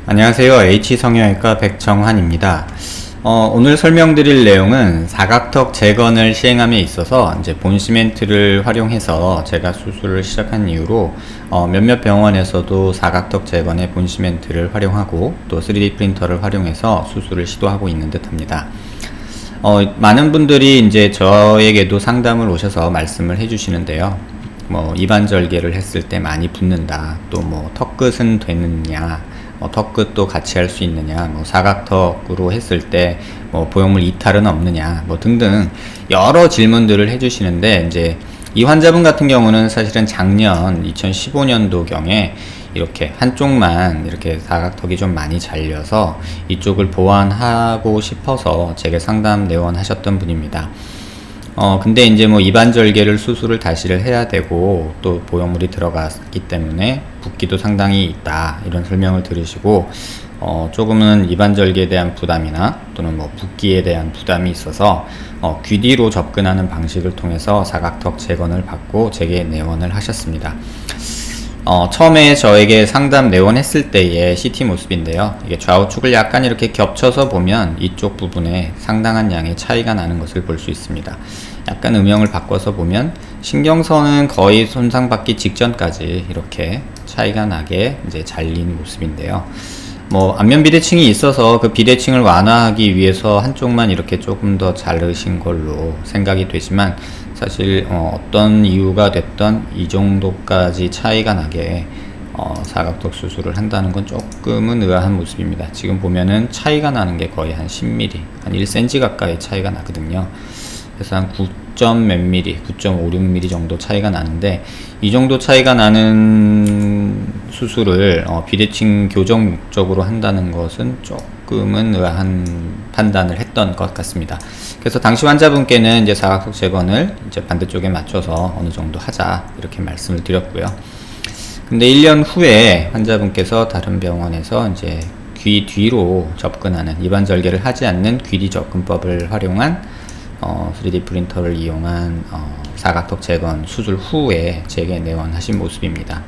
안녕하세요. H성형외과 백정환입니다. 오늘 설명드릴 내용은 사각턱 재건을 시행함에 있어서 이제 본시멘트를 활용해서 제가 수술을 시작한 이후로 몇몇 병원에서도 사각턱 재건에 본시멘트를 활용하고 또 3D 프린터를 활용해서 수술을 시도하고 있는 듯 합니다. 많은 분들이 이제 저에게도 상담을 오셔서 말씀을 해주시는데요. 이반절개를 했을 때 많이 붓는다. 또 턱끝은 되느냐. 턱끝도 같이 할 수 있느냐, 사각턱으로 했을 때 보형물 이탈은 없느냐, 등등 여러 질문들을 해주시는데, 이제 이 환자분 같은 경우는 사실은 작년 2015년도경에 이렇게 한쪽만 이렇게 사각턱이 좀 많이 잘려서 이쪽을 보완하고 싶어서 제게 상담 내원하셨던 분입니다. 근데 이제 이반절개를 수술을 다시를 해야 되고 또 보형물이 들어갔기 때문에 붓기도 상당히 있다, 이런 설명을 들으시고 조금은 이반절개에 대한 부담이나 또는 붓기에 대한 부담이 있어서 귀 뒤로 접근하는 방식을 통해서 사각턱 재건을 받고 제게 내원을 하셨습니다. 처음에 저에게 상담 내원했을 때의 CT 모습인데요. 이게 좌우측을 약간 이렇게 겹쳐서 보면 이쪽 부분에 상당한 양의 차이가 나는 것을 볼 수 있습니다. 약간 음영을 바꿔서 보면 신경선은 거의 손상받기 직전까지 이렇게 차이가 나게 이제 잘린 모습인데요. 안면 비대칭이 있어서 그 비대칭을 완화하기 위해서 한쪽만 이렇게 조금 더 자르신 걸로 생각이 되지만, 사실 어떤 이유가 됐던 이 정도까지 차이가 나게 사각턱 수술을 한다는 건 조금은 의아한 모습입니다. 지금 보면은 차이가 나는 게 거의 한 10mm, 한 1cm 가까이 차이가 나거든요. 그래서 한 9점 몇 mm, 9.56mm 정도 차이가 나는데, 이 정도 차이가 나는 수술을 비대칭 교정 목적으로 한다는 것은 조금은 의아한 판단을 했던 것 같습니다. 그래서 당시 환자분께는 이제 사각턱 재건을 이제 반대쪽에 맞춰서 어느 정도 하자, 이렇게 말씀을 드렸고요. 근데 1년 후에 환자분께서 다른 병원에서 이제 귀 뒤로 접근하는, 이반절개를 하지 않는 귀 뒤 접근법을 활용한 3D 프린터를 이용한 사각턱 재건 수술 후에 제게 내원하신 모습입니다.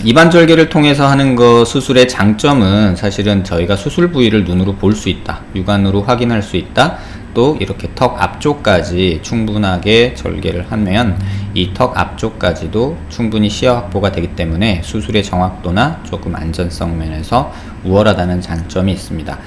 이반절개를 통해서 하는 수술의 장점은 사실은 저희가 수술 부위를 눈으로 볼 수 있다, 육안으로 확인할 수 있다, 또 이렇게 턱 앞쪽까지 충분하게 절개를 하면 이 턱 앞쪽까지도 충분히 시야 확보가 되기 때문에 수술의 정확도나 조금 안전성 면에서 우월하다는 장점이 있습니다.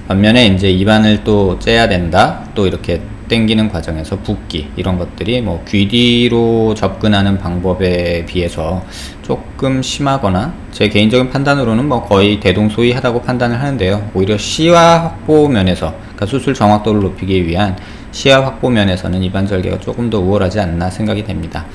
반면에 이제 입안을 또 째야 된다, 또 이렇게 당기는 과정에서 붓기, 이런 것들이 귀 뒤로 접근하는 방법에 비해서 조금 심하거나, 제 개인적인 판단으로는 거의 대동소이하다고 판단을 하는데요. 오히려 시야 확보 면에서, 그러니까 수술 정확도를 높이기 위한 시야 확보 면에서는 이반절개가 조금 더 우월하지 않나 생각이 됩니다.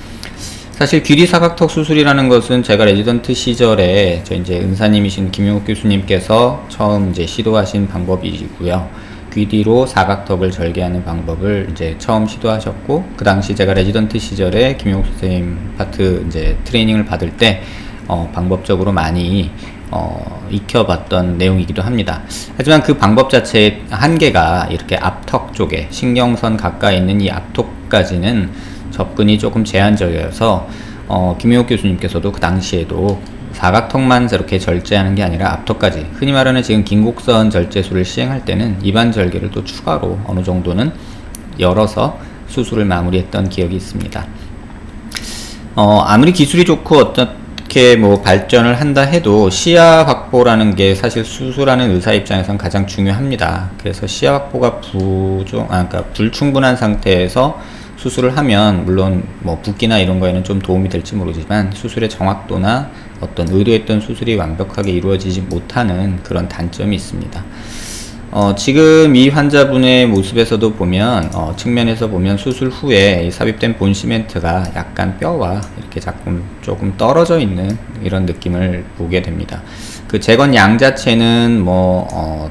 사실 귀 뒤 사각턱 수술이라는 것은 제가 레지던트 시절에 이제 은사님이신 김용욱 교수님께서 처음 이제 시도하신 방법이고요. 귀 뒤로 사각턱을 절개하는 방법을 이제 처음 시도하셨고, 그 당시 제가 레지던트 시절에 김용욱 선생님 파트 이제 트레이닝을 받을 때 방법적으로 많이 익혀봤던 내용이기도 합니다. 하지만 그 방법 자체의 한계가 이렇게 앞턱 쪽에 신경선 가까이 있는 이 앞턱까지는 접근이 조금 제한적이어서 김용욱 교수님께서도 그 당시에도 사각턱만 저렇게 절제하는 게 아니라 앞턱까지, 흔히 말하는 지금 긴곡선 절제술을 시행할 때는 이반절개를 또 추가로 어느 정도는 열어서 수술을 마무리했던 기억이 있습니다. 아무리 기술이 좋고 어떻게 발전을 한다 해도 시야 확보라는 게 사실 수술하는 의사 입장에선 가장 중요합니다. 그래서 시야 확보가 그러니까 불충분한 상태에서 수술을 하면 물론 붓기나 이런 거에는 좀 도움이 될지 모르지만 수술의 정확도나 어떤 의도했던 수술이 완벽하게 이루어지지 못하는 그런 단점이 있습니다. 지금 이 환자분의 모습에서도 보면 측면에서 보면 수술 후에 삽입된 본시멘트가 약간 뼈와 이렇게 조금 떨어져 있는 이런 느낌을 보게 됩니다. 그 재건 양 자체는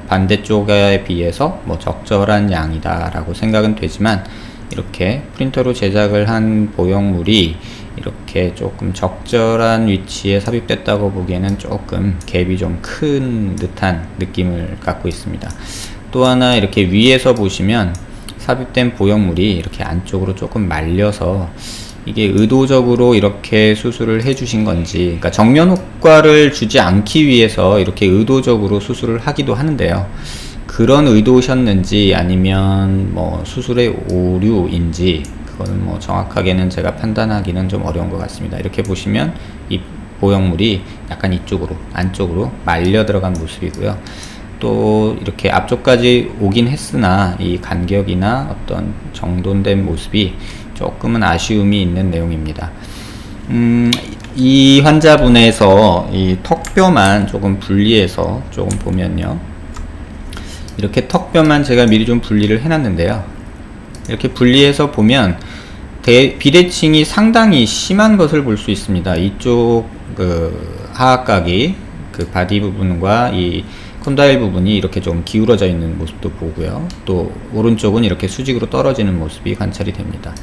반대쪽에 비해서 적절한 양이다 라고 생각은 되지만, 이렇게 프린터로 제작을 한 보형물이 이렇게 조금 적절한 위치에 삽입됐다고 보기에는 조금 갭이 좀 큰 듯한 느낌을 갖고 있습니다. 또 하나 이렇게 위에서 보시면 삽입된 보형물이 이렇게 안쪽으로 조금 말려서 이게 의도적으로 이렇게 수술을 해 주신 건지, 그러니까 정면 효과를 주지 않기 위해서 이렇게 의도적으로 수술을 하기도 하는데요. 그런 의도셨는지 아니면 뭐 수술의 오류인지 그거는 뭐 정확하게는 제가 판단하기는 좀 어려운 것 같습니다. 이렇게 보시면 이 보형물이 약간 이쪽으로 안쪽으로 말려 들어간 모습이고요. 또 이렇게 앞쪽까지 오긴 했으나 이 간격이나 어떤 정돈된 모습이 조금은 아쉬움이 있는 내용입니다. 이 환자분에서 이 턱뼈만 조금 분리해서 조금 보면요, 이렇게 턱뼈만 제가 미리 좀 분리를 해놨는데요, 이렇게 분리해서 보면 비대칭이 상당히 심한 것을 볼 수 있습니다. 이쪽 그 하악각이 그 바디 부분과 이 콘다일 부분이 이렇게 좀 기울어져 있는 모습도 보고요. 또 오른쪽은 이렇게 수직으로 떨어지는 모습이 관찰이 됩니다.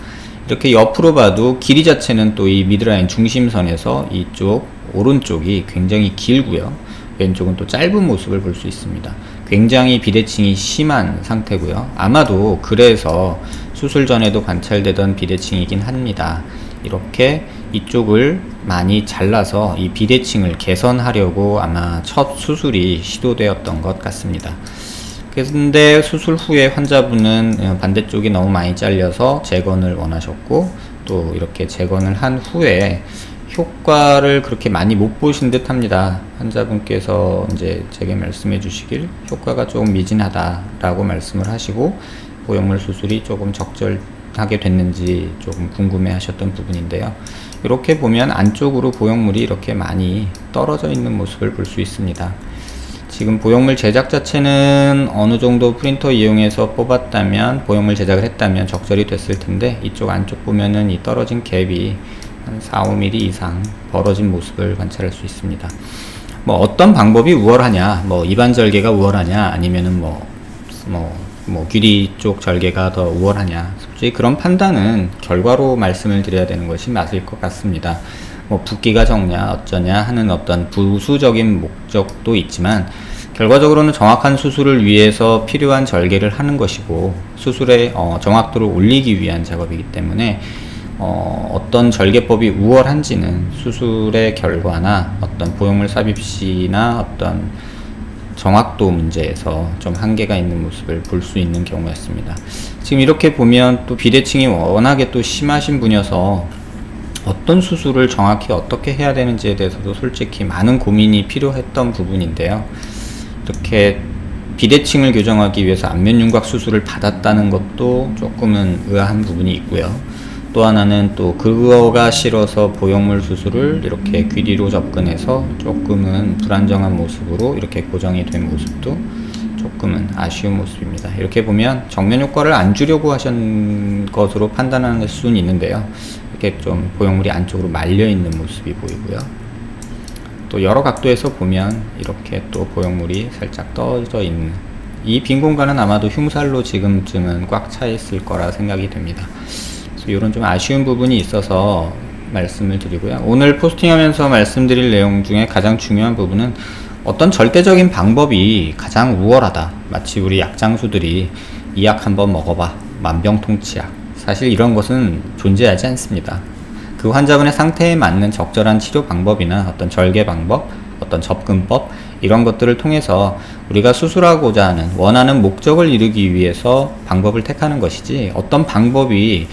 이렇게 옆으로 봐도 길이 자체는 또 이 미드라인 중심선에서 이쪽 오른쪽이 굉장히 길고요. 왼쪽은 또 짧은 모습을 볼 수 있습니다. 굉장히 비대칭이 심한 상태고요. 아마도 그래서 수술 전에도 관찰되던 비대칭이긴 합니다. 이렇게 이쪽을 많이 잘라서 이 비대칭을 개선하려고 아마 첫 수술이 시도되었던 것 같습니다. 그런데 수술 후에 환자분은 반대쪽이 너무 많이 잘려서 재건을 원하셨고, 또 이렇게 재건을 한 후에 효과를 그렇게 많이 못 보신 듯 합니다. 환자분께서 이제 제게 말씀해 주시길 효과가 조금 미진하다라고 말씀을 하시고, 보형물 수술이 조금 적절하게 됐는지 조금 궁금해 하셨던 부분인데요. 이렇게 보면 안쪽으로 보형물이 이렇게 많이 떨어져 있는 모습을 볼 수 있습니다. 지금 보형물 제작 자체는 어느 정도 프린터 이용해서 뽑았다면, 보형물 제작을 했다면 적절히 됐을 텐데, 이쪽 안쪽 보면은 이 떨어진 갭이 한 4-5mm 이상 벌어진 모습을 관찰할 수 있습니다. 뭐 어떤 방법이 우월하냐, 뭐 입안 절개가 우월하냐, 아니면은 귀리 쪽 절개가 더 우월하냐, 솔직히 그런 판단은 결과로 말씀을 드려야 되는 것이 맞을 것 같습니다. 뭐 붓기가 적냐 어쩌냐 하는 어떤 부수적인 목적도 있지만, 결과적으로는 정확한 수술을 위해서 필요한 절개를 하는 것이고, 수술의 정확도를 올리기 위한 작업이기 때문에 어떤 절개법이 우월한지는 수술의 결과나 어떤 보형물 삽입 시나 어떤 정확도 문제에서 좀 한계가 있는 모습을 볼 수 있는 경우였습니다. 지금 이렇게 보면 또 비대칭이 워낙에 또 심하신 분이어서 어떤 수술을 정확히 어떻게 해야 되는지에 대해서도 솔직히 많은 고민이 필요했던 부분인데요. 이렇게 비대칭을 교정하기 위해서 안면 윤곽 수술을 받았다는 것도 조금은 의아한 부분이 있고요. 또 하나는 또 그거가 싫어서 보형물 수술을 이렇게 귀리로 접근해서 조금은 불안정한 모습으로 이렇게 고정이 된 모습도 조금은 아쉬운 모습입니다. 이렇게 보면 정면 효과를 안 주려고 하신 것으로 판단할 수는 있는데요, 이렇게 좀 보형물이 안쪽으로 말려 있는 모습이 보이고요. 또 여러 각도에서 보면 이렇게 또 보형물이 살짝 떠져 있는 이 빈 공간은 아마도 흉살로 지금쯤은 꽉 차 있을 거라 생각이 됩니다. 이런 좀 아쉬운 부분이 있어서 말씀을 드리고요. 오늘 포스팅하면서 말씀드릴 내용 중에 가장 중요한 부분은 어떤 절대적인 방법이 가장 우월하다, 마치 우리 약장수들이 이 약 한번 먹어봐, 만병통치약, 사실 이런 것은 존재하지 않습니다. 그 환자분의 상태에 맞는 적절한 치료 방법이나 어떤 절개 방법, 어떤 접근법, 이런 것들을 통해서 우리가 수술하고자 하는 원하는 목적을 이루기 위해서 방법을 택하는 것이지, 어떤 방법이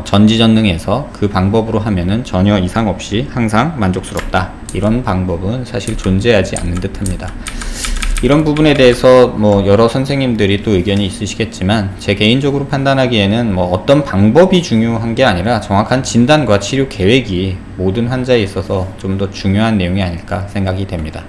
전지전능해서 그 방법으로 하면은 전혀 이상 없이 항상 만족스럽다, 이런 방법은 사실 존재하지 않는 듯 합니다. 이런 부분에 대해서 여러 선생님들이 또 의견이 있으시겠지만, 제 개인적으로 판단하기에는 어떤 방법이 중요한 게 아니라 정확한 진단과 치료 계획이 모든 환자에 있어서 좀 더 중요한 내용이 아닐까 생각이 됩니다.